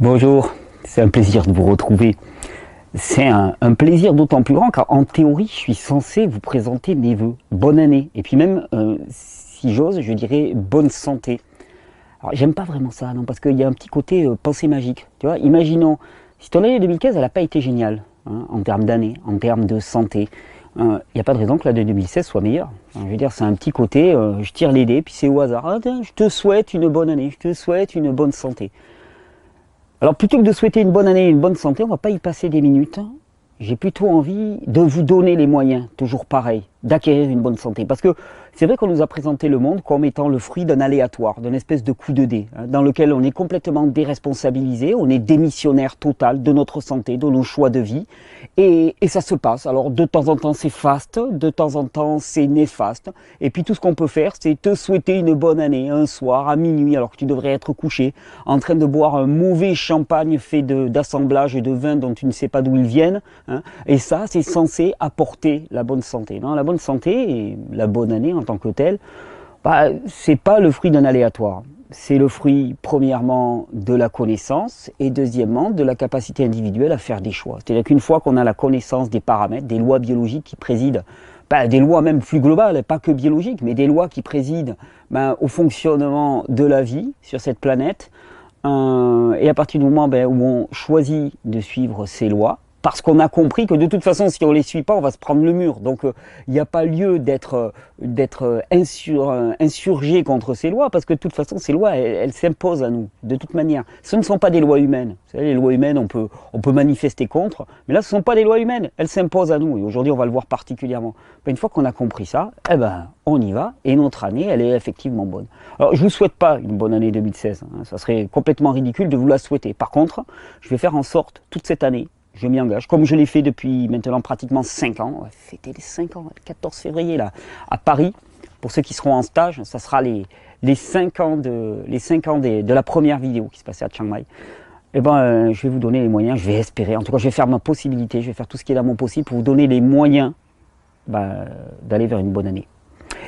Bonjour, c'est un plaisir de vous retrouver. C'est un plaisir d'autant plus grand car en théorie, je suis censé vous présenter mes vœux. Bonne année. Et puis même, si j'ose, je dirais bonne santé. Alors j'aime pas vraiment ça, non, parce qu'il y a un petit côté pensée magique. Tu vois, imaginons, si ton année 2015, elle n'a pas été géniale, hein, en termes d'année, en termes de santé, il n'y a pas de raison que la de 2016 soit meilleure. Je veux dire, c'est un petit côté, je tire les dés, puis c'est au hasard. Ah, tiens, je te souhaite une bonne année, je te souhaite une bonne santé. Alors plutôt que de souhaiter une bonne année et une bonne santé, on ne va pas y passer des minutes. J'ai plutôt envie de vous donner les moyens, toujours pareil, d'acquérir une bonne santé. Parce que c'est vrai qu'on nous a présenté le monde comme étant le fruit d'un aléatoire, d'une espèce de coup de dé, hein, dans lequel on est complètement déresponsabilisé, on est démissionnaire total de notre santé, de nos choix de vie, et ça se passe. Alors de temps en temps c'est faste, de temps en temps c'est néfaste, et puis tout ce qu'on peut faire c'est te souhaiter une bonne année, un soir, à minuit, alors que tu devrais être couché, en train de boire un mauvais champagne fait d'assemblage de vins dont tu ne sais pas d'où ils viennent, hein, et ça c'est censé apporter la bonne santé. Non, la bonne santé et la bonne année en tant que telle, bah, c'est pas le fruit d'un aléatoire. C'est le fruit, premièrement, de la connaissance et deuxièmement, de la capacité individuelle à faire des choix. C'est-à-dire qu'une fois qu'on a la connaissance des paramètres, des lois biologiques qui président, bah, des lois même plus globales, pas que biologiques, mais des lois qui président bah, au fonctionnement de la vie sur cette planète, et à partir du moment bah, où on choisit de suivre ces lois, parce qu'on a compris que de toute façon, si on ne les suit pas, on va se prendre le mur. Donc, il n'y a pas lieu d'être insurgé contre ces lois, parce que de toute façon, ces lois, elles s'imposent à nous, de toute manière. Ce ne sont pas des lois humaines. Vous savez, les lois humaines, on peut manifester contre, mais là, ce ne sont pas des lois humaines. Elles s'imposent à nous, et aujourd'hui, on va le voir particulièrement. Une fois qu'on a compris ça, eh ben, on y va, et notre année, elle est effectivement bonne. Alors, je ne vous souhaite pas une bonne année 2016. Hein, ça serait complètement ridicule de vous la souhaiter. Par contre, je vais faire en sorte, toute cette année, je m'y engage, comme je l'ai fait depuis maintenant pratiquement 5 ans. On va fêter les 5 ans, le 14 février, là, à Paris. Pour ceux qui seront en stage, ça sera les 5 ans, de la première vidéo qui se passait à Chiang Mai. Eh ben, je vais vous donner les moyens, je vais espérer. En tout cas, je vais faire ma possibilité, je vais faire tout ce qui est dans mon possible pour vous donner les moyens d'aller vers une bonne année.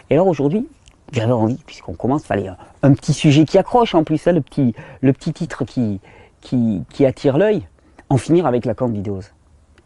Et alors aujourd'hui, j'avais envie, puisqu'on commence, il fallait un petit sujet qui accroche en plus, hein, le petit titre qui attire l'œil. En finir avec la candidose.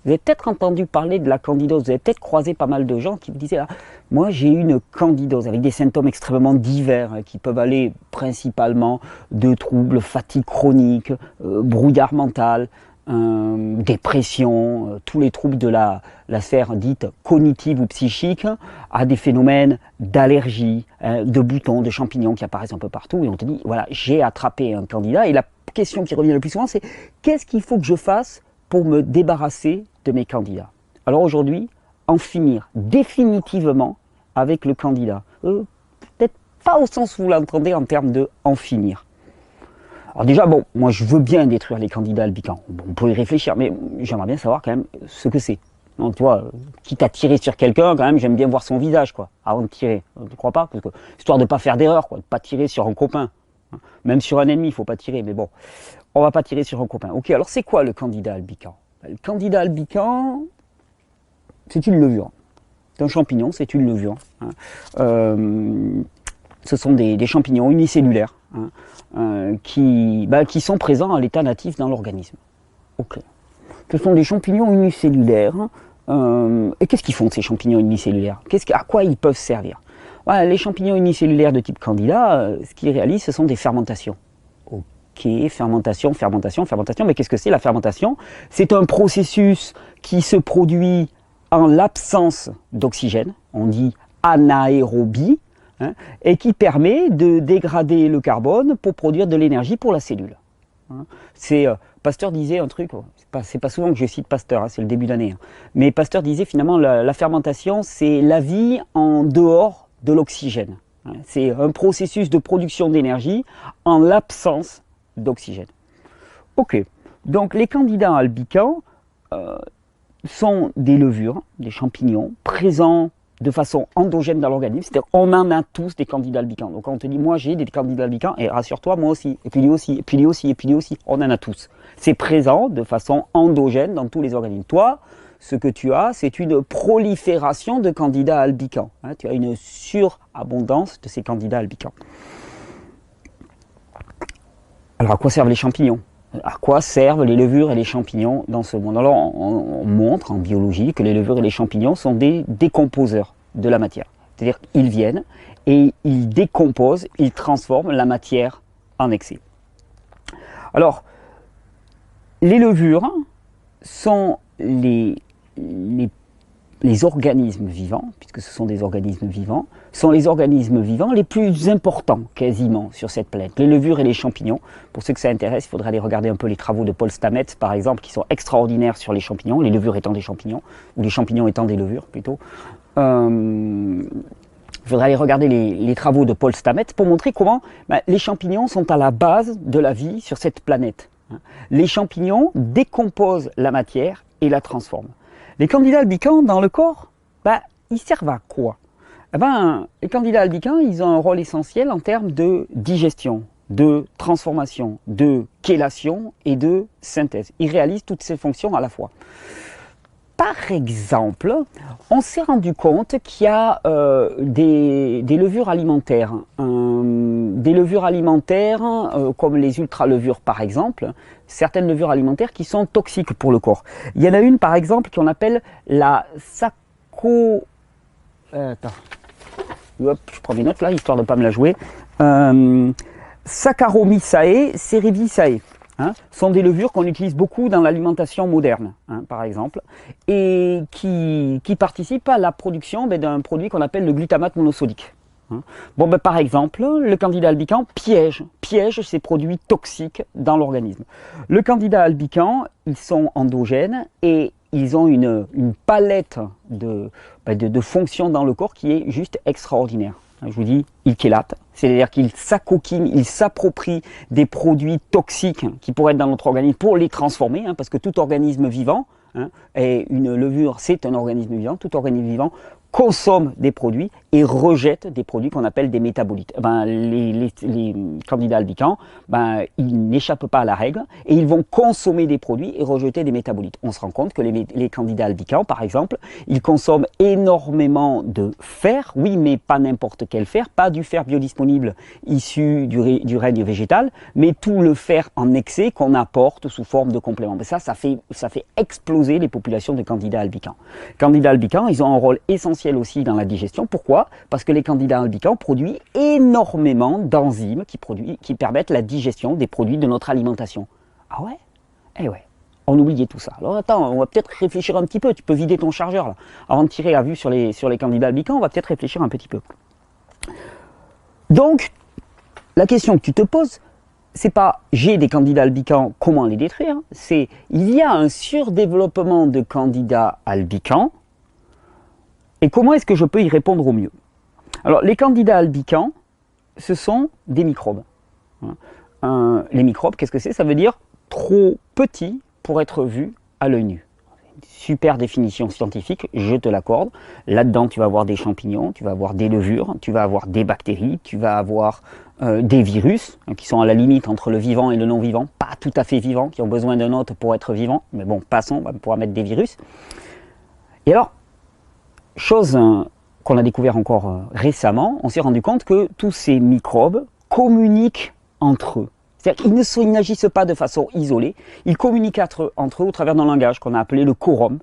Vous avez peut-être entendu parler de la candidose, vous avez peut-être croisé pas mal de gens qui vous disaient ah, moi j'ai eu une candidose avec des symptômes extrêmement divers hein, qui peuvent aller principalement de troubles, fatigue chronique, brouillard mental, dépression, tous les troubles de la sphère dite cognitive ou psychique, à des phénomènes d'allergie, de boutons, de champignons qui apparaissent un peu partout et on te dit voilà j'ai attrapé un candidat et la question qui revient le plus souvent, c'est qu'est-ce qu'il faut que je fasse pour me débarrasser de mes candidats? Alors aujourd'hui, en finir définitivement avec le candidat. Peut-être pas au sens où vous l'entendez en termes de en finir. Alors déjà, bon, moi je veux bien détruire les candidats albicans. Bon, on peut y réfléchir, mais j'aimerais bien savoir quand même ce que c'est. Donc tu vois, quitte à tirer sur quelqu'un, quand même, j'aime bien voir son visage, quoi, avant de tirer. Tu ne crois pas? Parce que, histoire de ne pas faire d'erreur, quoi, de ne pas tirer sur un copain. Même sur un ennemi, il ne faut pas tirer, mais bon, on ne va pas tirer sur un copain. Ok, alors c'est quoi le candidat albican? Le candidat albican, c'est une levure. C'est un champignon, c'est une levure. Hein. Ce sont des champignons unicellulaires hein, qui sont présents à l'état natif dans l'organisme. Ok. Ce sont des champignons unicellulaires. Et qu'est-ce qu'ils font ces champignons unicellulaires? À quoi ils peuvent servir? Voilà, les champignons unicellulaires de type candida, ce qu'ils réalisent, ce sont des fermentations. Ok, fermentation, mais qu'est-ce que c'est la fermentation? C'est un processus qui se produit en l'absence d'oxygène, on dit anaérobie, hein, et qui permet de dégrader le carbone pour produire de l'énergie pour la cellule. Hein. Pasteur disait un truc, c'est pas souvent que je cite Pasteur, hein, c'est le début d'année, hein, mais Pasteur disait finalement la fermentation, c'est la vie en dehors de l'oxygène. C'est un processus de production d'énergie en l'absence d'oxygène. Ok, donc les candidats albicans sont des levures, des champignons, présents de façon endogène dans l'organisme, c'est-à-dire on en a tous des candidats albicans. Donc quand on te dit moi j'ai des candidats albicans, et rassure-toi, moi aussi, et puis lui aussi, et puis lui aussi, et puis lui aussi, on en a tous. C'est présent de façon endogène dans tous les organismes. Toi, ce que tu as, c'est une prolifération de candidats albicans. Hein, tu as une surabondance de ces candidats albicans. Alors à quoi servent les champignons? À quoi servent les levures et les champignons dans ce monde? Alors on montre en biologie que les levures et les champignons sont des décomposeurs de la matière. C'est-à-dire qu'ils viennent et ils décomposent, ils transforment la matière en excès. Alors, les levures sont les organismes vivants, puisque ce sont des organismes vivants, sont les organismes vivants les plus importants quasiment sur cette planète. Les levures et les champignons, pour ceux que ça intéresse, il faudra aller regarder un peu les travaux de Paul Stamets par exemple, qui sont extraordinaires sur les champignons, les levures étant des champignons, ou les champignons étant des levures plutôt. Il faudra aller regarder les travaux de Paul Stamets pour montrer comment les champignons sont à la base de la vie sur cette planète. Les champignons décomposent la matière et la transforment. Les candidats albicans dans le corps, ils servent à quoi? Les candidats albicans, ils ont un rôle essentiel en termes de digestion, de transformation, de chélation et de synthèse. Ils réalisent toutes ces fonctions à la fois. Par exemple, on s'est rendu compte qu'il y a des levures alimentaires, comme les ultra-levures par exemple, certaines levures alimentaires qui sont toxiques pour le corps. Il y en a une par exemple qu'on appelle la Hop, je prends mes notes là, histoire de ne pas me la jouer. Saccharomyces cerevisiae. Sont des levures qu'on utilise beaucoup dans l'alimentation moderne, par exemple, et qui participent à la production d'un produit qu'on appelle le glutamate monosodique. Par exemple, le candida albicans piège ces produits toxiques dans l'organisme. Le candida albicans, ils sont endogènes et ils ont une palette de fonctions dans le corps qui est juste extraordinaire. Je vous dis, ils chélatent, c'est-à-dire qu'ils s'acoquinent, ils s'approprient des produits toxiques qui pourraient être dans notre organisme pour les transformer, parce que tout organisme vivant, et une levure c'est un organisme vivant, tout organisme vivant consomme des produits et rejette des produits qu'on appelle des métabolites. Les candidats albicans, ils n'échappent pas à la règle et ils vont consommer des produits et rejeter des métabolites. On se rend compte que les candidats albicans, par exemple, ils consomment énormément de fer, oui, mais pas n'importe quel fer, pas du fer biodisponible issu du règne végétal, mais tout le fer en excès qu'on apporte sous forme de complément. Ça fait exploser les populations de candidats albicans. Candidats albicans, ils ont un rôle essentiel aussi dans la digestion. Pourquoi? Parce que les candidats albicans produisent énormément d'enzymes qui permettent la digestion des produits de notre alimentation. Ah ouais? Eh ouais. On oubliait tout ça. Alors attends, on va peut-être réfléchir un petit peu. Tu peux vider ton chargeur là. Avant de tirer la vue sur les candidats albicans, on va peut-être réfléchir un petit peu. Donc, la question que tu te poses, c'est pas j'ai des candidats albicans, comment les détruire? C'est il y a un surdéveloppement de candidats albicans. Et comment est-ce que je peux y répondre au mieux? Alors, les candidats albicans, ce sont des microbes. Les microbes, qu'est-ce que c'est? Ça veut dire trop petit pour être vu à l'œil nu. Super définition scientifique, je te l'accorde. Là-dedans, tu vas avoir des champignons, tu vas avoir des levures, tu vas avoir des bactéries, tu vas avoir des virus qui sont à la limite entre le vivant et le non-vivant, pas tout à fait vivants, qui ont besoin d'un hôte pour être vivants. Mais bon, passons, on pourra mettre des virus. Et alors, chose qu'on a découvert encore récemment, on s'est rendu compte que tous ces microbes communiquent entre eux. C'est-à-dire qu'ils n'agissent pas de façon isolée, ils communiquent entre eux au travers d'un langage qu'on a appelé le quorum.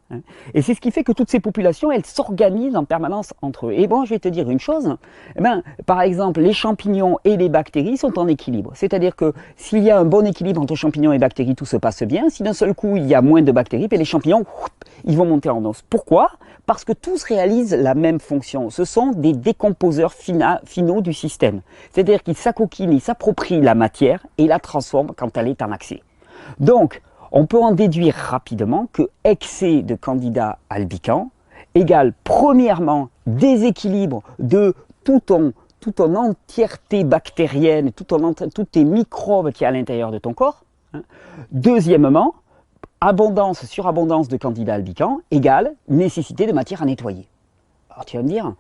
Et c'est ce qui fait que toutes ces populations, elles s'organisent en permanence entre eux. Et bon, je vais te dire une chose, par exemple, les champignons et les bactéries sont en équilibre. C'est-à-dire que s'il y a un bon équilibre entre champignons et bactéries, tout se passe bien. Si d'un seul coup, il y a moins de bactéries, les champignons, ils vont monter en os. Pourquoi? Parce que tous réalisent la même fonction. Ce sont des décomposeurs finaux du système. C'est-à-dire qu'ils s'acoquinent, ils s'approprient la matière et la transforment quand elle est en accès. Donc, on peut en déduire rapidement que excès de candidats albicans égale premièrement déséquilibre de toute ton entièreté bactérienne, tous tes microbes qui y a à l'intérieur de ton corps. Deuxièmement, surabondance de candidats albicans égale nécessité de matière à nettoyer. Alors tu vas me dire,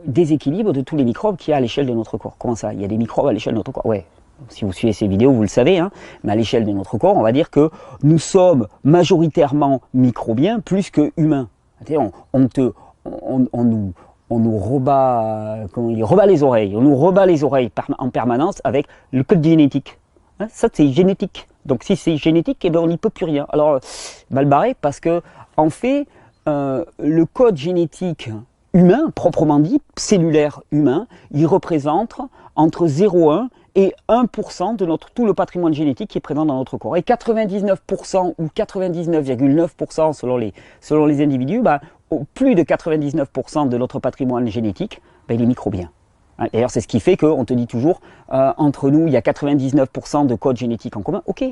déséquilibre de tous les microbes qu'il y a à l'échelle de notre corps. Comment ça? Il y a des microbes à l'échelle de notre corps? Ouais. Si vous suivez ces vidéos, vous le savez, mais à l'échelle de notre corps, on va dire que nous sommes majoritairement microbiens plus que humains. On nous rebat les oreilles, en permanence avec le code génétique. Ça, c'est génétique. Donc si c'est génétique, eh ben, on n'y peut plus rien. Alors, mal barré, parce que en fait, le code génétique humain, proprement dit, cellulaire humain, il représente entre 0,1 et 1% de tout le patrimoine génétique qui est présent dans notre corps. Et 99% ou 99,9% selon les individus, bah, plus de 99% de notre patrimoine génétique, bah, il est microbien. D'ailleurs, c'est ce qui fait qu'on te dit toujours, entre nous, il y a 99% de code génétique en commun. Ok,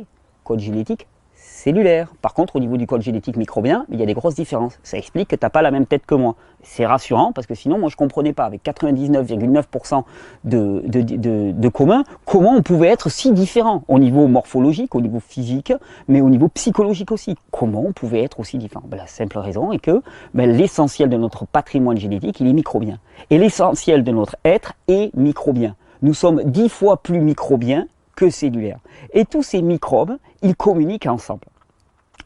code génétique cellulaire. Par contre, au niveau du code génétique microbien, il y a des grosses différences. Ça explique que tu n'as pas la même tête que moi. C'est rassurant parce que sinon, moi, je ne comprenais pas, avec 99,9% de commun, comment on pouvait être si différent au niveau morphologique, au niveau physique, mais au niveau psychologique aussi. Comment on pouvait être aussi différent? Ben, la simple raison est que l'essentiel de notre patrimoine génétique, il est microbien. Et l'essentiel de notre être est microbien. Nous sommes 10 fois plus microbiens que cellulaires. Et tous ces microbes, ils communiquent ensemble.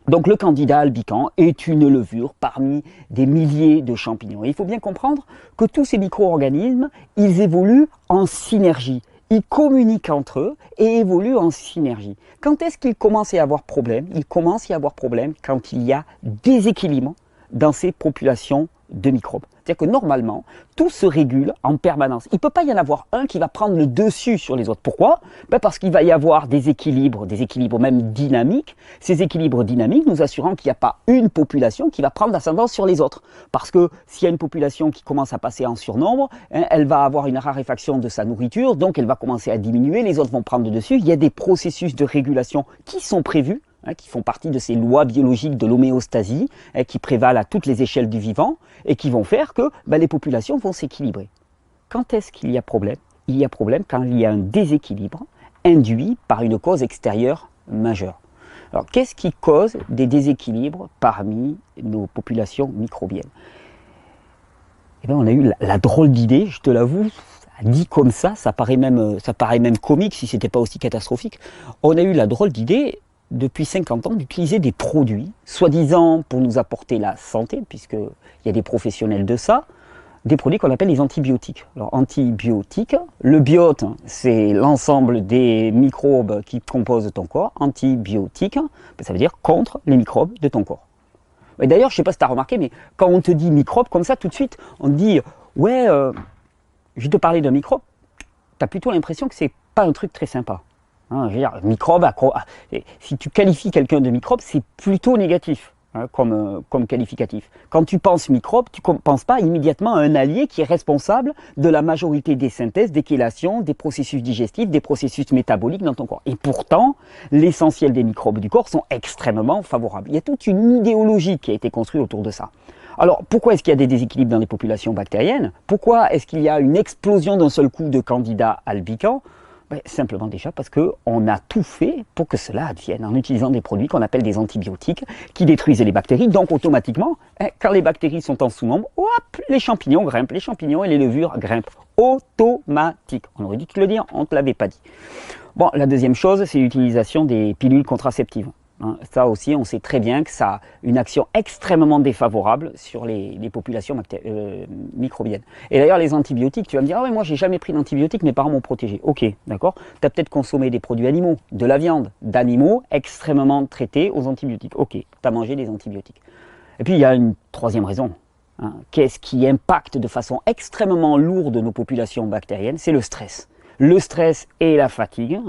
Donc le candidat albicans est une levure parmi des milliers de champignons. Et il faut bien comprendre que tous ces micro-organismes, ils évoluent en synergie. Ils communiquent entre eux et évoluent en synergie. Quand est-ce qu'ils commencent à y avoir problème? Ils commencent à y avoir problème quand il y a déséquilibre dans ces populations de microbes. C'est-à-dire que normalement, tout se régule en permanence. Il ne peut pas y en avoir un qui va prendre le dessus sur les autres. Pourquoi? Parce qu'il va y avoir des équilibres même dynamiques. Ces équilibres dynamiques nous assurant qu'il n'y a pas une population qui va prendre l'ascendance sur les autres. Parce que s'il y a une population qui commence à passer en surnombre, elle va avoir une raréfaction de sa nourriture, donc elle va commencer à diminuer, les autres vont prendre le dessus. Il y a des processus de régulation qui sont prévus, qui font partie de ces lois biologiques de l'homéostasie, qui prévalent à toutes les échelles du vivant, et qui vont faire que les populations vont s'équilibrer. Quand est-ce qu'il y a problème? Il y a problème quand il y a un déséquilibre induit par une cause extérieure majeure. Alors, qu'est-ce qui cause des déséquilibres parmi nos populations microbiennes? Eh bien, on a eu la drôle d'idée, je te l'avoue, dit comme ça paraît même comique si ce n'était pas aussi catastrophique. On a eu la drôle d'idée, depuis 50 ans, d'utiliser des produits, soi-disant pour nous apporter la santé, puisqu'il y a des professionnels de ça, des produits qu'on appelle les antibiotiques. Alors, antibiotiques, le biote, c'est l'ensemble des microbes qui composent ton corps. Antibiotiques, ça veut dire contre les microbes de ton corps. Et d'ailleurs, je ne sais pas si tu as remarqué, mais quand on te dit microbe, comme ça, tout de suite, on te dit, ouais, je vais te parler d'un microbe, tu as plutôt l'impression que c'est pas un truc très sympa. Hein, je veux dire, microbe, si tu qualifies quelqu'un de microbe, c'est plutôt négatif comme qualificatif. Quand tu penses microbe, tu ne penses pas immédiatement à un allié qui est responsable de la majorité des synthèses, des chélations, des processus digestifs, des processus métaboliques dans ton corps. Et pourtant, l'essentiel des microbes du corps sont extrêmement favorables. Il y a toute une idéologie qui a été construite autour de ça. Alors, pourquoi est-ce qu'il y a des déséquilibres dans les populations bactériennes? Pourquoi est-ce qu'il y a une explosion d'un seul coup de candidats albicans? Simplement déjà parce qu'on a tout fait pour que cela advienne en utilisant des produits qu'on appelle des antibiotiques qui détruisent les bactéries. Donc automatiquement, quand les bactéries sont en sous-nombre, hop, les champignons grimpent, les champignons et les levures grimpent. Automatique. On aurait dû te le dire, on ne te l'avait pas dit. Bon, la deuxième chose, c'est l'utilisation des pilules contraceptives. Ça aussi, on sait très bien que ça a une action extrêmement défavorable sur les populations microbiennes. Et d'ailleurs, les antibiotiques, tu vas me dire, ah ouais, moi j'ai jamais pris d'antibiotiques, mes parents m'ont protégé. Ok, d'accord. Tu as peut-être consommé des produits animaux, de la viande, d'animaux extrêmement traités aux antibiotiques. Ok, tu as mangé des antibiotiques. Et puis il y a une troisième raison. Qu'est-ce qui impacte de façon extrêmement lourde nos populations bactériennes? C'est le stress. Le stress et la fatigue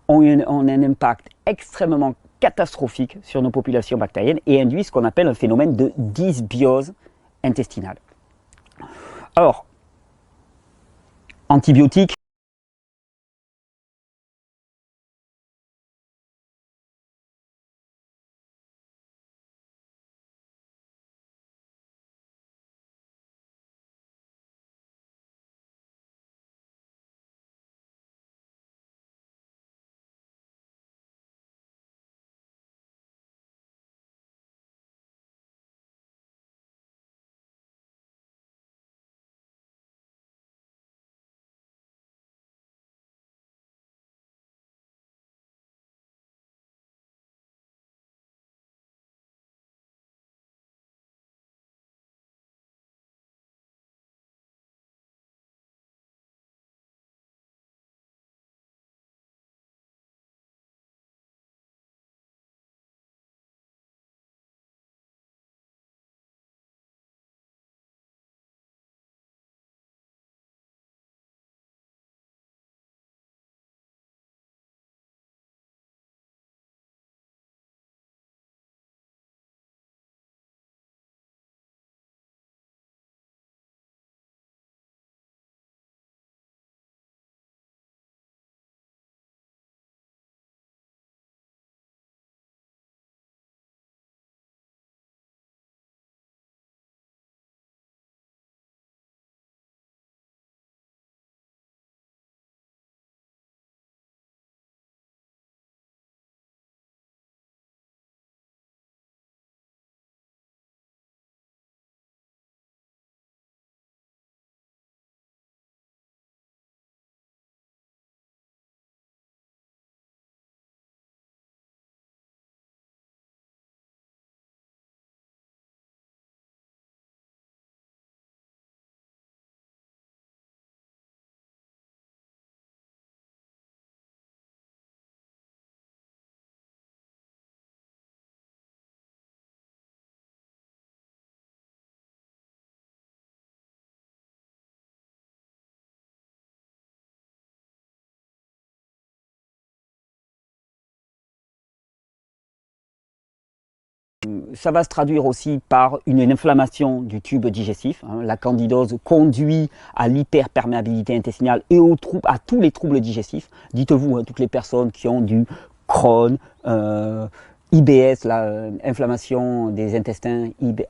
ont un impact extrêmement catastrophique sur nos populations bactériennes et induit ce qu'on appelle un phénomène de dysbiose intestinale. Alors, antibiotiques, Ça va se traduire aussi par une inflammation du tube digestif. La candidose conduit à l'hyperperméabilité intestinale et à tous les troubles digestifs. Dites-vous, toutes les personnes qui ont du Crohn, IBS, inflammation des intestins, les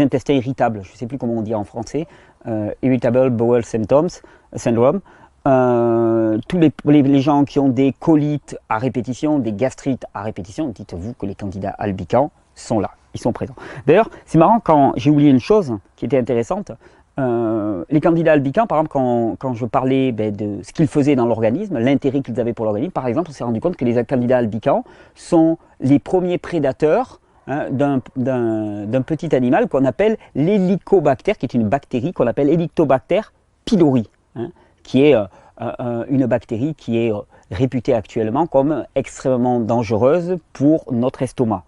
intestins irritables, je ne sais plus comment on dit en français, Irritable Bowel Syndrome. Tous les gens qui ont des colites à répétition, des gastrites à répétition, dites-vous que les candidats albicans sont là, ils sont présents. D'ailleurs, c'est marrant, quand j'ai oublié une chose qui était intéressante, les candidats albicans, par exemple, quand je parlais de ce qu'ils faisaient dans l'organisme, l'intérêt qu'ils avaient pour l'organisme, par exemple, on s'est rendu compte que les candidats albicans sont les premiers prédateurs d'un petit animal qu'on appelle l'hélicobactère, qui est une bactérie qu'on appelle Helicobacter pylori, qui est une bactérie qui est réputée actuellement comme extrêmement dangereuse pour notre estomac.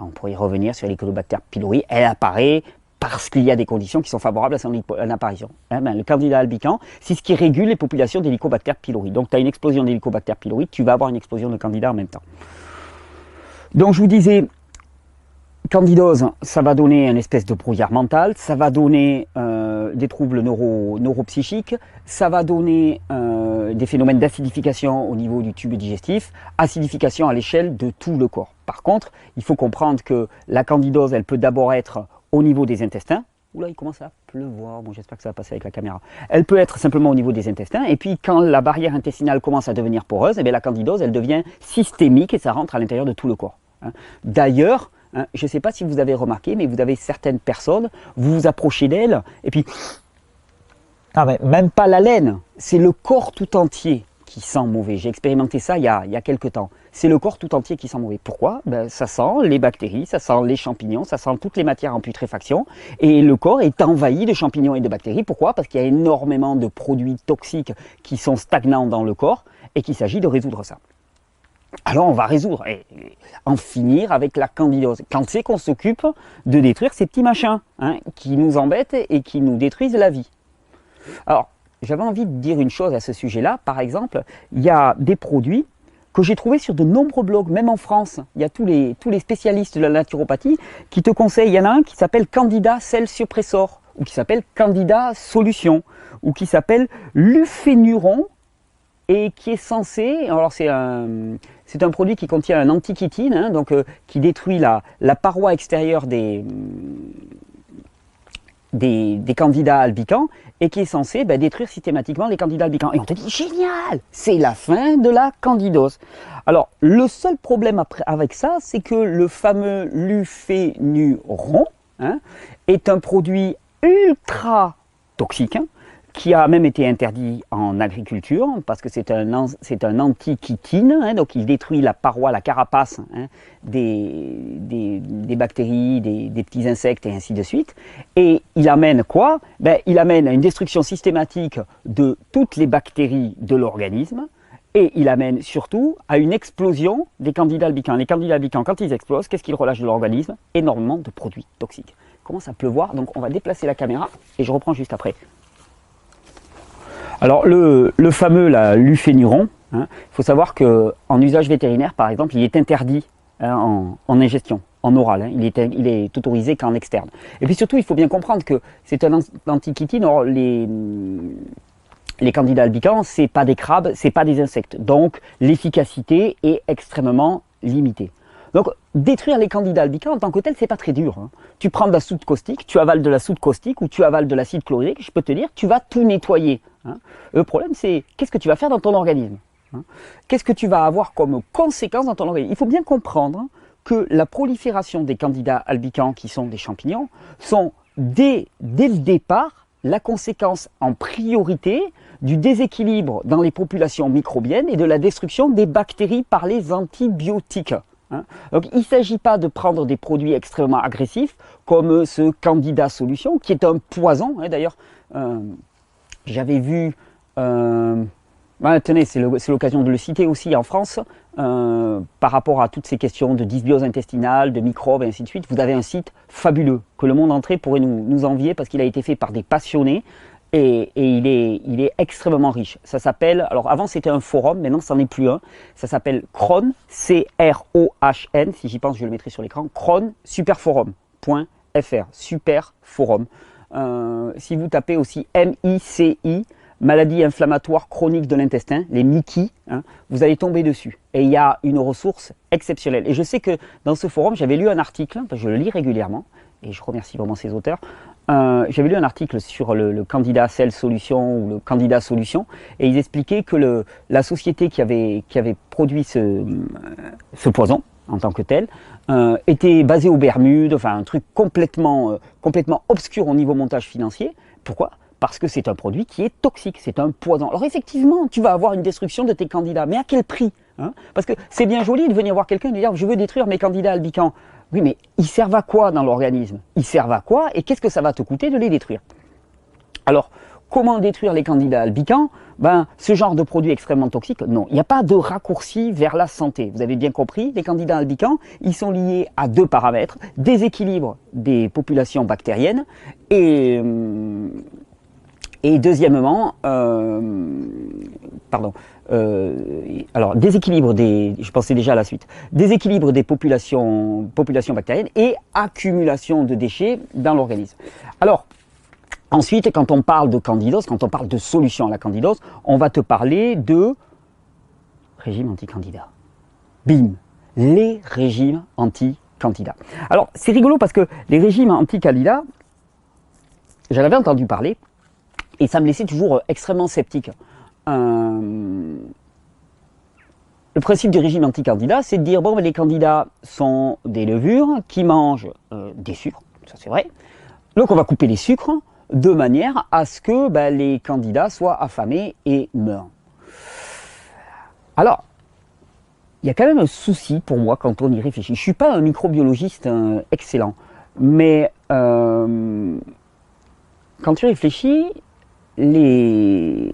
On pourrait y revenir sur l'Helicobacter pylori, elle apparaît parce qu'il y a des conditions qui sont favorables à son apparition. Le candida albicans, c'est ce qui régule les populations d'Helicobacter pylori. Donc tu as une explosion d'Helicobacter pylori, tu vas avoir une explosion de candida en même temps. Donc je vous disais, candidose, ça va donner une espèce de brouillard mental, ça va donner des troubles neuropsychiques, ça va donner des phénomènes d'acidification au niveau du tube digestif, acidification à l'échelle de tout le corps. Par contre, il faut comprendre que la candidose, elle peut d'abord être au niveau des intestins. Oula, il commence à pleuvoir, bon, j'espère que ça va passer avec la caméra. Elle peut être simplement au niveau des intestins, et puis quand la barrière intestinale commence à devenir poreuse, et bien la candidose, elle devient systémique et ça rentre à l'intérieur de tout le corps. D'ailleurs, je ne sais pas si vous avez remarqué, mais vous avez certaines personnes, vous vous approchez d'elles, et puis, même pas la laine, c'est le corps tout entier qui sent mauvais. J'ai expérimenté ça il y a quelques temps. C'est le corps tout entier qui sent mauvais. Pourquoi? Ça sent les bactéries, ça sent les champignons, ça sent toutes les matières en putréfaction, et le corps est envahi de champignons et de bactéries. Pourquoi? Parce qu'il y a énormément de produits toxiques qui sont stagnants dans le corps, et qu'il s'agit de résoudre ça. Alors on va résoudre et en finir avec la candidose. Quand c'est qu'on s'occupe de détruire ces petits machins qui nous embêtent et qui nous détruisent la vie. Alors, j'avais envie de dire une chose à ce sujet-là. Par exemple, il y a des produits que j'ai trouvés sur de nombreux blogs, même en France. Il y a tous les spécialistes de la naturopathie qui te conseillent. Il y en a un qui s'appelle Candida Cell Suppressor, ou qui s'appelle Candida Solution, ou qui s'appelle Lufénuron, et qui est censé, alors c'est un produit qui contient un antichitine, donc qui détruit la paroi extérieure des candidats albicans, et qui est censé détruire systématiquement les candidats albicans. Et on te dit, génial, c'est la fin de la candidose. Alors, le seul problème avec ça, c'est que le fameux lufénuron est un produit ultra toxique, qui a même été interdit en agriculture, parce que c'est un antichitine, donc il détruit la paroi, la carapace des bactéries, des petits insectes et ainsi de suite. Et il amène quoi? Il amène à une destruction systématique de toutes les bactéries de l'organisme, et il amène surtout à une explosion des candidats albicans. Les candidats albicans, quand ils explosent, qu'est-ce qu'ils relâchent de l'organisme? Énormément de produits toxiques. Il commence à pleuvoir, donc on va déplacer la caméra, et je reprends juste après. Alors le fameux lufénuron, il faut savoir qu'en usage vétérinaire, par exemple, il est interdit en ingestion, en oral. Il est autorisé qu'en externe. Et puis surtout, il faut bien comprendre que c'est un antichitine. Or, les candidats albicans, c'est pas des crabes, c'est pas des insectes. Donc l'efficacité est extrêmement limitée. Donc, détruire les candidats albicans en tant que tel, c'est pas très dur. Tu prends de la soude caustique, tu avales de la soude caustique ou tu avales de l'acide chlorhydrique, je peux te dire, tu vas tout nettoyer. Le problème, c'est qu'est-ce que tu vas faire dans ton organisme? Qu'est-ce que tu vas avoir comme conséquence dans ton organisme? Il faut bien comprendre que la prolifération des candidats albicans, qui sont des champignons, sont dès le départ la conséquence en priorité du déséquilibre dans les populations microbiennes et de la destruction des bactéries par les antibiotiques. Donc il ne s'agit pas de prendre des produits extrêmement agressifs comme ce Candida Solution qui est un poison. D'ailleurs, j'avais vu, tenez, c'est l'occasion de le citer aussi en France, par rapport à toutes ces questions de dysbiose intestinale, de microbes et ainsi de suite. Vous avez un site fabuleux que le monde entier pourrait nous envier parce qu'il a été fait par des passionnés et il est extrêmement riche. Ça s'appelle, alors avant c'était un forum, maintenant ça n'en est plus un. Ça s'appelle Cron, C-R-O-H-N, si j'y pense je le mettrai sur l'écran, Cron superforum.fr, superforum. Si vous tapez aussi M-I-C-I, maladie inflammatoire chronique de l'intestin, les MICI, hein, vous allez tomber dessus. Et il y a une ressource exceptionnelle. Et je sais que dans ce forum, j'avais lu un article, parce que je le lis régulièrement, et je remercie vraiment ces auteurs, j'avais lu un article sur le candidat Cell Solution ou le candidat Solution, et ils expliquaient que la société qui avait produit ce poison, en tant que tel, était basée aux Bermudes, enfin un truc complètement obscur au niveau montage financier. Pourquoi ? Parce que c'est un produit qui est toxique, c'est un poison. Alors effectivement, tu vas avoir une destruction de tes candidats, mais à quel prix, hein? Parce que c'est bien joli de venir voir quelqu'un et de dire « je veux détruire mes candidats albicans ». Oui, mais ils servent à quoi dans l'organisme? Ils servent à quoi et qu'est-ce que ça va te coûter de les détruire? Alors, comment détruire les candidats albicans? Ben, ce genre de produit extrêmement toxique, non. Il n'y a pas de raccourci vers la santé. Vous avez bien compris, les candidats albicans, ils sont liés à deux paramètres. Déséquilibre des populations bactériennes et deuxièmement, alors déséquilibre des, je pensais déjà à la suite, déséquilibre des populations bactériennes et accumulation de déchets dans l'organisme. Alors, ensuite, quand on parle de candidose, quand on parle de solution à la candidose, on va te parler de régime anti-candidat. Bim, les régimes anti-candidats. Alors, c'est rigolo parce que les régimes anti-candidats, j'en avais entendu parler, et ça me laissait toujours extrêmement sceptique. Le principe du régime anti-candidat, c'est de dire, bon, les candidats sont des levures qui mangent des sucres, ça c'est vrai. Donc on va couper les sucres de manière à ce que les candidats soient affamés et meurent. Alors, il y a quand même un souci pour moi quand on y réfléchit. Je ne suis pas un microbiologiste excellent, mais quand tu réfléchis, les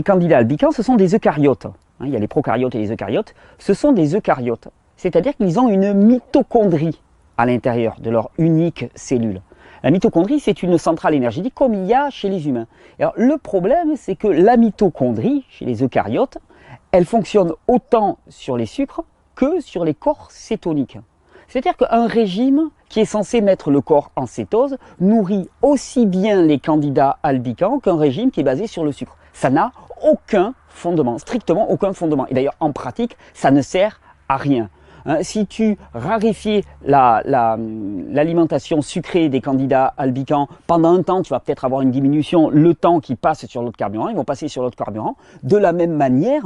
candidats albicans, ce sont des eucaryotes. Il y a les procaryotes et les eucaryotes. Ce sont des eucaryotes. C'est-à-dire qu'ils ont une mitochondrie à l'intérieur de leur unique cellule. La mitochondrie, c'est une centrale énergétique comme il y a chez les humains. Alors, le problème, c'est que la mitochondrie, chez les eucaryotes, elle fonctionne autant sur les sucres que sur les corps cétoniques. C'est-à-dire qu'un régime qui est censé mettre le corps en cétose nourrit aussi bien les candidats albicans qu'un régime qui est basé sur le sucre. Ça n'a aucun fondement, strictement aucun fondement. Et d'ailleurs, en pratique, ça ne sert à rien. Si tu raréfies l'alimentation sucrée des candidats albicans, pendant un temps, tu vas peut-être avoir une diminution, le temps qu'ils passent sur l'autre carburant, ils vont passer sur l'autre carburant. De la même manière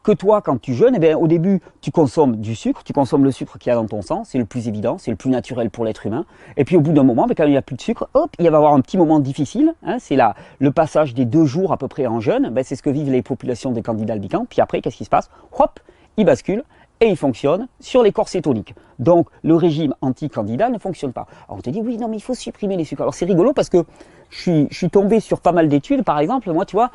que toi, quand tu jeûnes, au début, tu consommes du sucre, tu consommes le sucre qu'il y a dans ton sang, c'est le plus évident, c'est le plus naturel pour l'être humain. Et puis au bout d'un moment, quand il n'y a plus de sucre, hop, il va y avoir un petit moment difficile, c'est le passage des 2 jours à peu près en jeûne, c'est ce que vivent les populations des candidats albicans. Puis après, qu'est-ce qui se passe? Hop, ils basculent. Et il fonctionne sur les corps cétoniques. Donc le régime anti-candidat ne fonctionne pas. Alors on te dit oui, non mais il faut supprimer les sucres. Alors c'est rigolo parce que je suis tombé sur pas mal d'études. Par exemple, moi tu vois,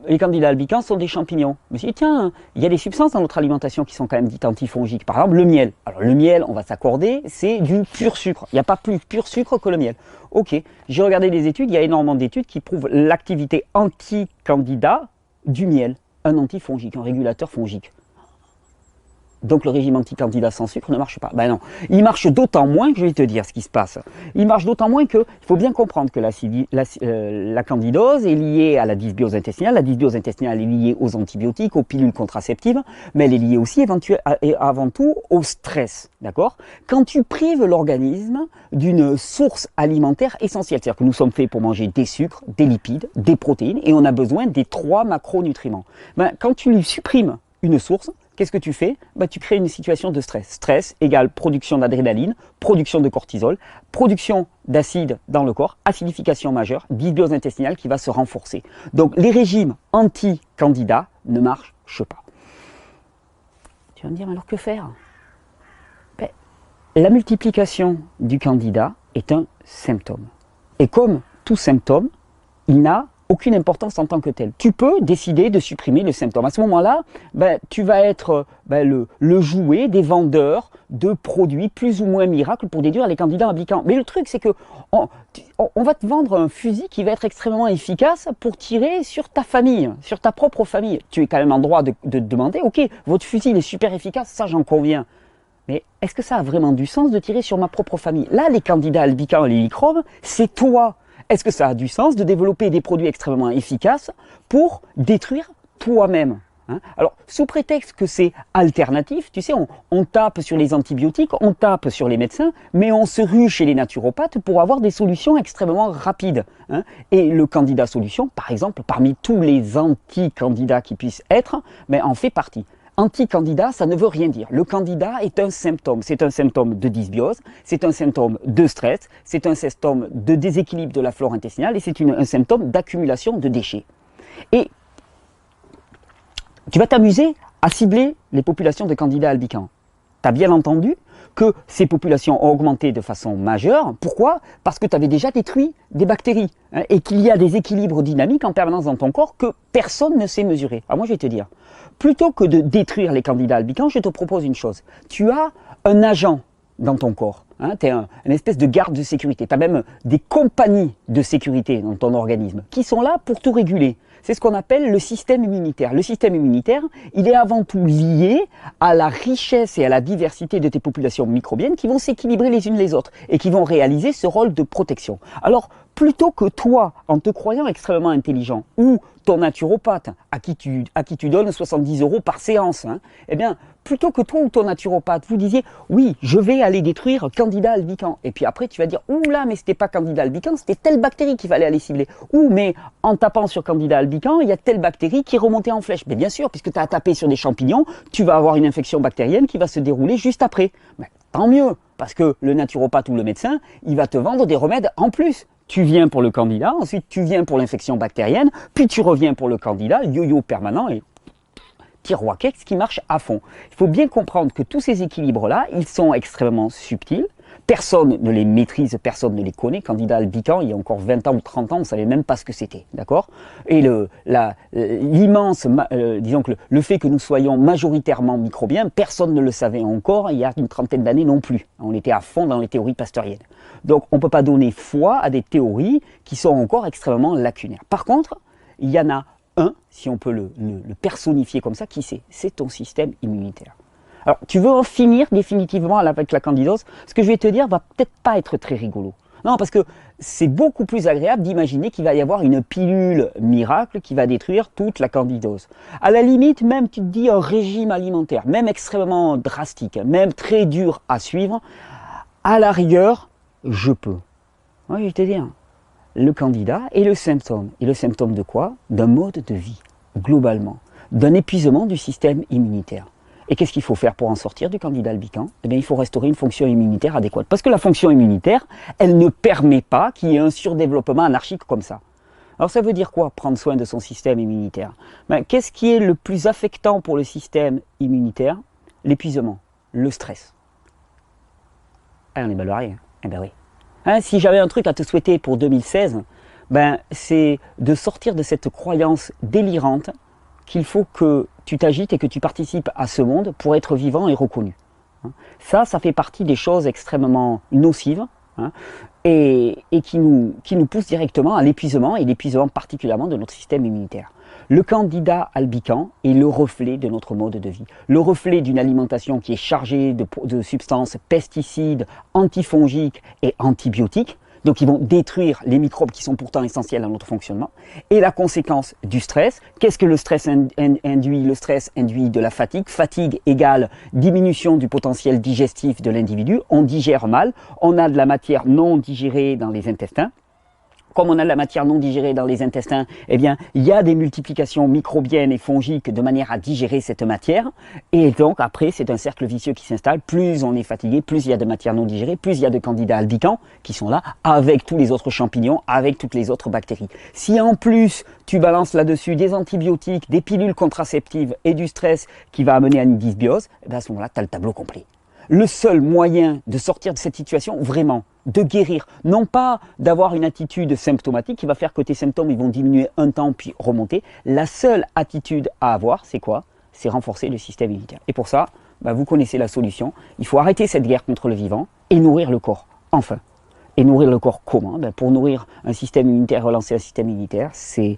les candidats albicans sont des champignons. Je me suis dit tiens, il y a des substances dans notre alimentation qui sont quand même dites antifongiques. Par exemple le miel. Alors le miel, on va s'accorder, c'est du pur sucre. Il n'y a pas plus pur sucre que le miel. Ok, j'ai regardé des études, il y a énormément d'études qui prouvent l'activité anti-candidat du miel. Un antifongique, un régulateur fongique. Donc le régime anti-candidat sans sucre ne marche pas. Ben non, il marche d'autant moins que je vais te dire ce qui se passe. Il marche d'autant moins que, il faut bien comprendre que la candidose est liée à la dysbiose intestinale. La dysbiose intestinale est liée aux antibiotiques, aux pilules contraceptives, mais elle est liée aussi avant tout au stress. D'accord? Quand tu prives l'organisme d'une source alimentaire essentielle, c'est-à-dire que nous sommes faits pour manger des sucres, des lipides, des protéines, et on a besoin des 3 macronutriments. Quand tu lui supprimes une source, qu'est-ce que tu fais? Tu crées une situation de stress. Stress égale production d'adrénaline, production de cortisol, production d'acide dans le corps, acidification majeure, dysbiose intestinale qui va se renforcer. Donc les régimes anti-candidats ne marchent pas. Tu vas me dire, alors que faire? La multiplication du candidat est un symptôme. Et comme tout symptôme, il n'a aucune importance en tant que telle. Tu peux décider de supprimer le symptôme. À ce moment-là, tu vas être le jouet des vendeurs de produits plus ou moins miracles pour déduire les candidats abicants. Mais le truc, c'est que on va te vendre un fusil qui va être extrêmement efficace pour tirer sur ta famille, sur ta propre famille. Tu es quand même en droit de demander, ok, votre fusil est super efficace, ça j'en conviens. Mais est-ce que ça a vraiment du sens de tirer sur ma propre famille? Là, les candidats albicans et les microbes, c'est toi. Est-ce que ça a du sens de développer des produits extrêmement efficaces pour détruire toi-même? Alors, sous prétexte que c'est alternatif, tu sais, on tape sur les antibiotiques, on tape sur les médecins, mais on se rue chez les naturopathes pour avoir des solutions extrêmement rapides. Et le candidat solution, par exemple, parmi tous les anti-candidats qui puissent être, en fait partie. Anti-candidat, ça ne veut rien dire. Le candidat est un symptôme. C'est un symptôme de dysbiose, c'est un symptôme de stress, c'est un symptôme de déséquilibre de la flore intestinale et c'est un symptôme d'accumulation de déchets. Et tu vas t'amuser à cibler les populations de candidats albicans. Tu as bien entendu que ces populations ont augmenté de façon majeure. Pourquoi? Parce que tu avais déjà détruit des bactéries et qu'il y a des équilibres dynamiques en permanence dans ton corps que personne ne sait mesurer. Alors moi je vais te dire, plutôt que de détruire les candidats albicans, je te propose une chose. Tu as un agent dans ton corps. Tu es une espèce de garde de sécurité. Tu as même des compagnies de sécurité dans ton organisme qui sont là pour tout réguler. C'est ce qu'on appelle le système immunitaire. Le système immunitaire, il est avant tout lié à la richesse et à la diversité de tes populations microbiennes qui vont s'équilibrer les unes les autres et qui vont réaliser ce rôle de protection. Alors, plutôt que toi, en te croyant extrêmement intelligent, ou ton naturopathe, à qui tu donnes 70 € par séance, eh bien, plutôt que toi ou ton naturopathe, vous disiez, oui, je vais aller détruire Candida albicans. Et puis après, tu vas dire, ouh là, mais c'était pas Candida albicans, c'était telle bactérie qu'il fallait aller cibler. Ou, mais en tapant sur Candida albicans, il y a telle bactérie qui est remontée en flèche. Mais bien sûr, puisque tu as tapé sur des champignons, tu vas avoir une infection bactérienne qui va se dérouler juste après. Mais tant mieux, parce que le naturopathe ou le médecin, il va te vendre des remèdes en plus. Tu viens pour le candida, ensuite tu viens pour l'infection bactérienne, puis tu reviens pour le candida, yo-yo permanent et tiroir-kex qui marche à fond. Il faut bien comprendre que tous ces équilibres-là, ils sont extrêmement subtils. Personne ne les maîtrise, personne ne les connaît. Candida albicans, il y a encore 20 ans ou 30 ans, on ne savait même pas ce que c'était, d'accord? Et disons que le fait que nous soyons majoritairement microbiens, personne ne le savait encore il y a une trentaine d'années non plus. On était à fond dans les théories pasteuriennes. Donc on ne peut pas donner foi à des théories qui sont encore extrêmement lacunaires. Par contre, il y en a un, si on peut le personnifier comme ça, qui c'est? C'est ton système immunitaire. Alors, tu veux en finir définitivement avec la candidose? Ce que je vais te dire va peut-être pas être très rigolo. Non, parce que c'est beaucoup plus agréable d'imaginer qu'il va y avoir une pilule miracle qui va détruire toute la candidose. À la limite, même tu te dis un régime alimentaire, même extrêmement drastique, même très dur à suivre, à la rigueur, je peux. Oui, je vais te dire. Le candidat est le symptôme. Et le symptôme de quoi? D'un mode de vie, globalement. D'un épuisement du système immunitaire. Et qu'est-ce qu'il faut faire pour en sortir du candida albicans? Eh bien, il faut restaurer une fonction immunitaire adéquate. Parce que la fonction immunitaire, elle ne permet pas qu'il y ait un surdéveloppement anarchique comme ça. Alors ça veut dire quoi, prendre soin de son système immunitaire? Qu'est-ce qui est le plus affectant pour le système immunitaire? L'épuisement, le stress. Ah, on est mal barré, eh bien oui. Si j'avais un truc à te souhaiter pour 2016, c'est de sortir de cette croyance délirante qu'il faut que tu t'agites et que tu participes à ce monde pour être vivant et reconnu. Ça fait partie des choses extrêmement nocives et qui nous poussent directement à l'épuisement, et l'épuisement particulièrement de notre système immunitaire. Le candida albicans est le reflet de notre mode de vie, le reflet d'une alimentation qui est chargée de substances pesticides, antifongiques et antibiotiques, donc ils vont détruire les microbes qui sont pourtant essentiels à notre fonctionnement, et la conséquence du stress. Qu'est-ce que le stress induit? Le stress induit de la fatigue. Fatigue égale diminution du potentiel digestif de l'individu. On digère mal, on a de la matière non digérée dans les intestins. Comme on a de la matière non digérée dans les intestins, eh bien, il y a des multiplications microbiennes et fongiques de manière à digérer cette matière. Et donc, après, c'est un cercle vicieux qui s'installe. Plus on est fatigué, plus il y a de matière non digérée, plus il y a de candidats albicans qui sont là, avec tous les autres champignons, avec toutes les autres bactéries. Si en plus, tu balances là-dessus des antibiotiques, des pilules contraceptives et du stress qui va amener à une dysbiose, eh bien, à ce moment-là, tu as le tableau complet. Le seul moyen de sortir de cette situation, vraiment, de guérir. Non pas d'avoir une attitude symptomatique qui va faire que tes symptômes ils vont diminuer un temps puis remonter. La seule attitude à avoir, c'est quoi? C'est renforcer le système immunitaire. Et pour ça, vous connaissez la solution. Il faut arrêter cette guerre contre le vivant et nourrir le corps. Enfin. Et nourrir le corps comment? Pour nourrir un système immunitaire, relancer un système immunitaire, c'est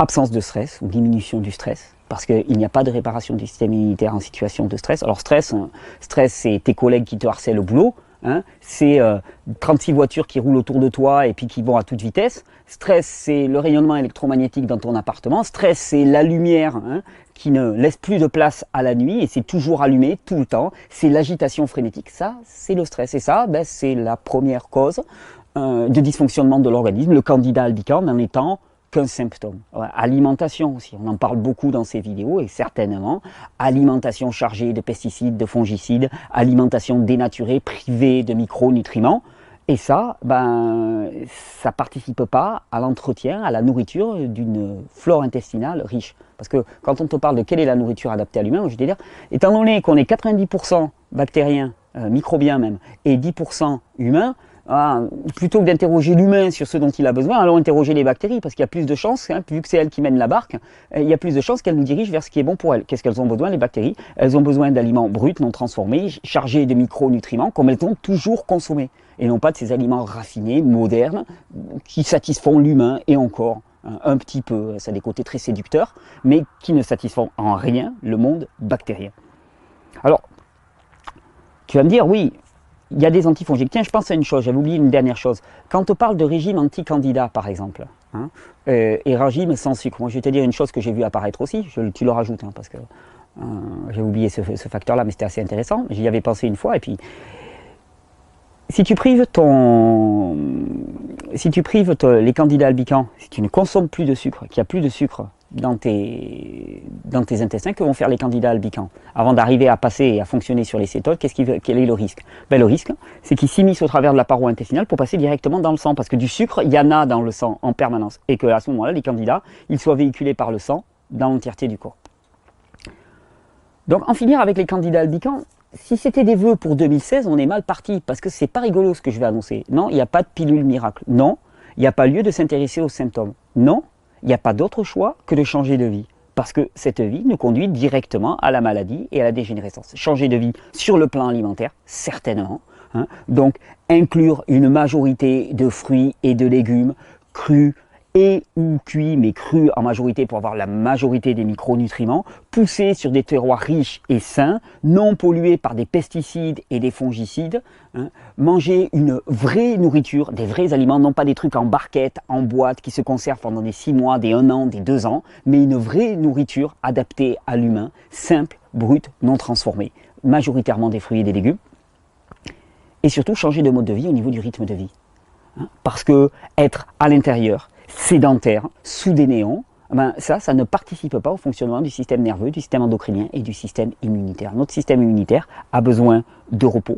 absence de stress ou diminution du stress. Parce qu'il n'y a pas de réparation du système immunitaire en situation de stress. Alors stress, c'est tes collègues qui te harcèlent au boulot. C'est 36 voitures qui roulent autour de toi et puis qui vont à toute vitesse. Stress, c'est le rayonnement électromagnétique dans ton appartement. Stress, c'est la lumière qui ne laisse plus de place à la nuit et c'est toujours allumé tout le temps. C'est l'agitation frénétique. Ça, c'est le stress. Et ça, c'est la première cause de dysfonctionnement de l'organisme. Le candidat albicans n'en étant qu'un symptôme. Alimentation aussi, on en parle beaucoup dans ces vidéos et certainement alimentation chargée de pesticides, de fongicides, alimentation dénaturée, privée de micronutriments. Et ça, ça participe pas à l'entretien, à la nourriture d'une flore intestinale riche. Parce que quand on te parle de quelle est la nourriture adaptée à l'humain, je vais te dire, étant donné qu'on est 90% bactériens, microbiens même, et 10% humains, plutôt que d'interroger l'humain sur ce dont il a besoin, allons interroger les bactéries, parce qu'il y a plus de chances, vu que c'est elles qui mènent la barque, il y a plus de chances qu'elles nous dirigent vers ce qui est bon pour elles. Qu'est-ce qu'elles ont besoin, les bactéries? Elles ont besoin d'aliments bruts, non transformés, chargés de micronutriments, comme elles ont toujours consommé, et non pas de ces aliments raffinés, modernes, qui satisfont l'humain, et encore, un petit peu, ça a des côtés très séducteurs, mais qui ne satisfont en rien le monde bactérien. Alors, tu vas me dire, oui, il y a des antifongiques. Tiens, je pense à une chose, j'avais oublié une dernière chose. Quand on parle de régime anti-candidat, par exemple, et régime sans sucre, moi je vais te dire une chose que j'ai vu apparaître aussi, tu le rajoutes, parce que j'ai oublié ce facteur-là, mais c'était assez intéressant. J'y avais pensé une fois, et puis, si tu prives les candidats albicans, si tu ne consommes plus de sucre, qu'il n'y a plus de sucre dans tes intestins, que vont faire les candidats albicans? Avant d'arriver à passer et à fonctionner sur les cétones, quel est le risque? Le risque, c'est qu'ils s'immiscent au travers de la paroi intestinale pour passer directement dans le sang, parce que du sucre, il y en a dans le sang en permanence, et qu'à ce moment-là, les candidats, ils soient véhiculés par le sang dans l'entièreté du corps. Donc, en finir avec les candidats albicans, si c'était des vœux pour 2016, on est mal parti, parce que c'est pas rigolo ce que je vais annoncer. Non, il n'y a pas de pilule miracle. Non, il n'y a pas lieu de s'intéresser aux symptômes. Non, il n'y a pas d'autre choix que de changer de vie. Parce que cette vie nous conduit directement à la maladie et à la dégénérescence. Changer de vie sur le plan alimentaire, certainement. Donc, inclure une majorité de fruits et de légumes crus et ou cuits, mais crus en majorité pour avoir la majorité des micronutriments, poussés sur des terroirs riches et sains, non pollués par des pesticides et des fongicides, manger une vraie nourriture, des vrais aliments, non pas des trucs en barquette, en boîte, qui se conservent pendant des 6 mois, des 1 an, des 2 ans, mais une vraie nourriture adaptée à l'humain, simple, brute, non transformée, majoritairement des fruits et des légumes, et surtout changer de mode de vie au niveau du rythme de vie. Parce que être à l'intérieur, sédentaire, sous des néons, ça ne participe pas au fonctionnement du système nerveux, du système endocrinien et du système immunitaire. Notre système immunitaire a besoin de repos,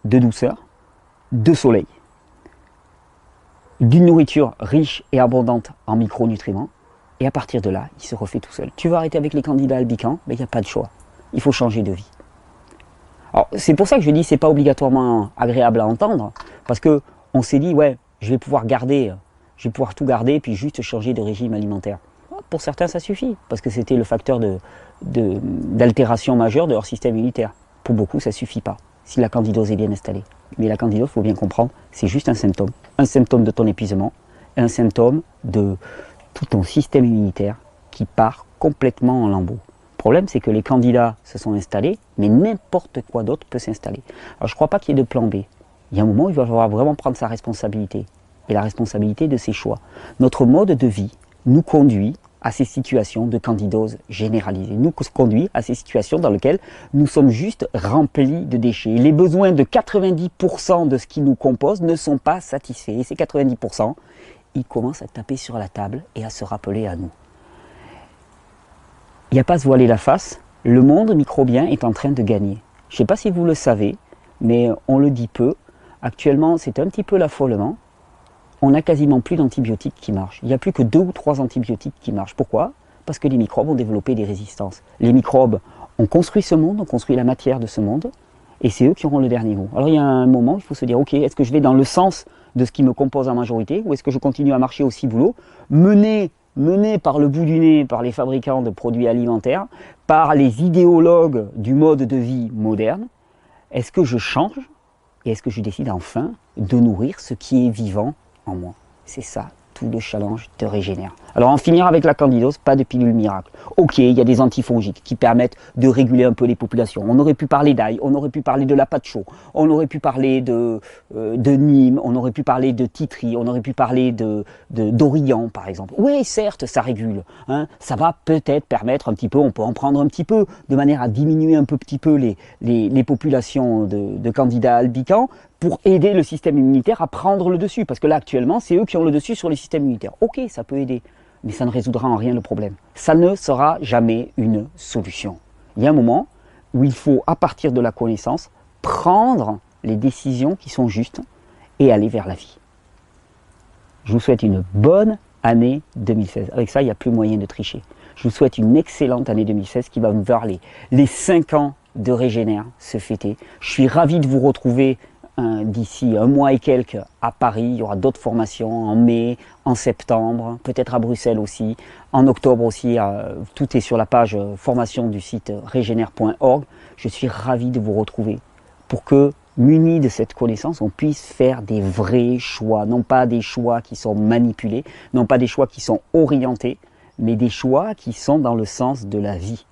de douceur, de soleil, d'une nourriture riche et abondante en micronutriments, et à partir de là, il se refait tout seul. Tu veux arrêter avec les candidats albicans, mais il n'y a pas de choix. Il faut changer de vie. Alors, c'est pour ça que je dis que ce n'est pas obligatoirement agréable à entendre, parce qu'on s'est dit, ouais, je vais pouvoir tout garder, puis juste changer de régime alimentaire. Pour certains, ça suffit, parce que c'était le facteur d'altération majeure de leur système immunitaire. Pour beaucoup, ça ne suffit pas, si la candidose est bien installée. Mais la candidose, il faut bien comprendre, c'est juste un symptôme. Un symptôme de ton épuisement, un symptôme de tout ton système immunitaire qui part complètement en lambeaux. Le problème, c'est que les candidats se sont installés, mais n'importe quoi d'autre peut s'installer. Alors, je ne crois pas qu'il y ait de plan B. Il y a un moment où il va falloir vraiment prendre sa responsabilité, et la responsabilité de ses choix. Notre mode de vie nous conduit à ces situations de candidose généralisée, nous conduit à ces situations dans lesquelles nous sommes juste remplis de déchets. Les besoins de 90% de ce qui nous compose ne sont pas satisfaits. Et ces 90%, ils commencent à taper sur la table et à se rappeler à nous. Il n'y a pas à se voiler la face, le monde microbien est en train de gagner. Je ne sais pas si vous le savez, mais on le dit peu. Actuellement, c'est un petit peu l'affolement. On n'a quasiment plus d'antibiotiques qui marchent. Il n'y a plus que 2 ou 3 antibiotiques qui marchent. Pourquoi? Parce que les microbes ont développé des résistances. Les microbes ont construit ce monde, ont construit la matière de ce monde, et c'est eux qui auront le dernier mot. Alors il y a un moment, il faut se dire, ok, est-ce que je vais dans le sens de ce qui me compose en majorité, ou est-ce que je continue à marcher aussi boulot, mené par le bout du nez par les fabricants de produits alimentaires, par les idéologues du mode de vie moderne? Est-ce que je change et est-ce que je décide enfin de nourrir ce qui est vivant en moi? C'est ça tout le challenge de Régénère. Alors en finir avec la candidose, pas de pilule miracle. Ok, il y a des antifongiques qui permettent de réguler un peu les populations. On aurait pu parler d'ail, on aurait pu parler de l'apacho, on aurait pu parler de Nîmes, on aurait pu parler de titri, on aurait pu parler d'origan par exemple. Oui, certes, ça régule. Hein, ça va peut-être permettre un petit peu, on peut en prendre un petit peu, de manière à diminuer un petit peu les populations de candidats albicans, pour aider le système immunitaire à prendre le dessus. Parce que là, actuellement, c'est eux qui ont le dessus sur le système immunitaire. Ok, ça peut aider, mais ça ne résoudra en rien le problème. Ça ne sera jamais une solution. Il y a un moment où il faut, à partir de la connaissance, prendre les décisions qui sont justes et aller vers la vie. Je vous souhaite une bonne année 2016. Avec ça, il n'y a plus moyen de tricher. Je vous souhaite une excellente année 2016 qui va nous voir les 5 ans de Régénère se fêter. Je suis ravi de vous retrouver d'ici un mois et quelques à Paris. Il y aura d'autres formations en mai, en septembre, peut-être à Bruxelles aussi, en octobre aussi. Tout est sur la page formation du site regener.org. Je suis ravi de vous retrouver pour que, munis de cette connaissance, on puisse faire des vrais choix, non pas des choix qui sont manipulés, non pas des choix qui sont orientés, mais des choix qui sont dans le sens de la vie.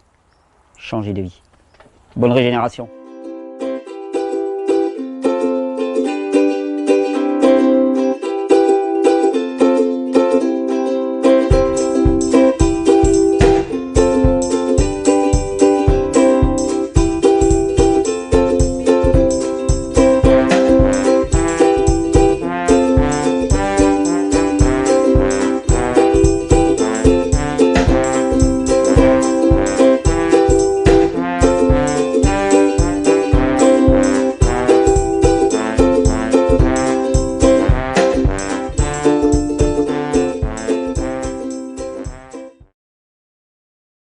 Changer de vie. Bonne régénération.